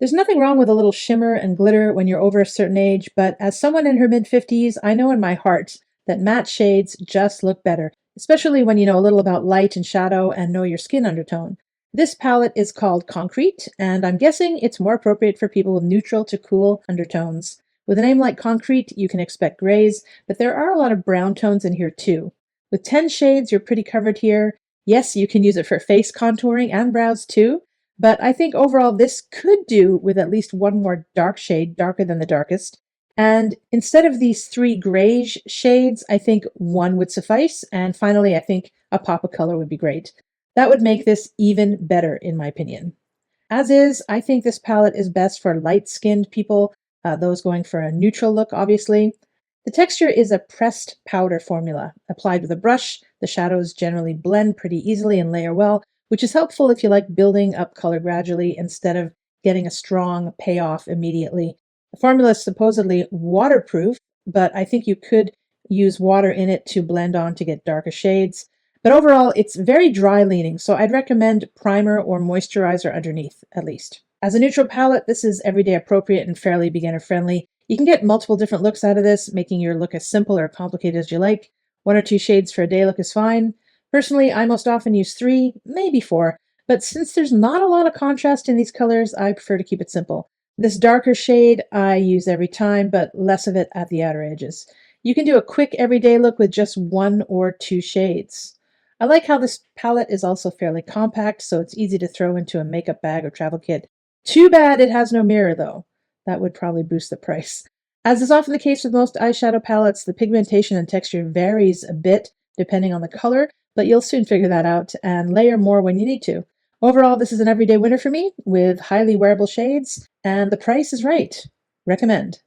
There's nothing wrong with a little shimmer and glitter when you're over a certain age, but as someone in her mid-50s, I know in my heart that matte shades just look better, especially when you know a little about light and shadow and know your skin undertone. This palette is called Concrete, and I'm guessing it's more appropriate for people with neutral to cool undertones. With a name like Concrete, you can expect grays, but there are a lot of brown tones in here too. With 10 shades, you're pretty covered here. Yes, you can use it for face contouring and brows too, but I think overall this could do with at least one more dark shade, darker than the darkest. And instead of these three grayish shades, I think one would suffice. And finally, I think a pop of color would be great. That would make this even better, in my opinion. As is, I think this palette is best for light-skinned people, those going for a neutral look, obviously. The texture is a pressed powder formula. Applied with a brush, the shadows generally blend pretty easily and layer well, which is helpful if you like building up color gradually instead of getting a strong payoff immediately. The formula is supposedly waterproof, but I think you could use water in it to blend on to get darker shades. But overall, it's very dry leaning, so I'd recommend primer or moisturizer underneath, at least. As a neutral palette, this is everyday appropriate and fairly beginner friendly. You can get multiple different looks out of this, making your look as simple or complicated as you like. One or two shades for a day look is fine. Personally, I most often use 3, maybe 4, but since there's not a lot of contrast in these colors, I prefer to keep it simple. This darker shade I use every time, but less of it at the outer edges. You can do a quick everyday look with just 1 or 2 shades. I like how this palette is also fairly compact, so it's easy to throw into a makeup bag or travel kit. Too bad it has no mirror, though. That would probably boost the price. As is often the case with most eyeshadow palettes, the pigmentation and texture varies a bit depending on the color, but you'll soon figure that out and layer more when you need to. Overall, this is an everyday winner for me with highly wearable shades, and the price is right. Recommend.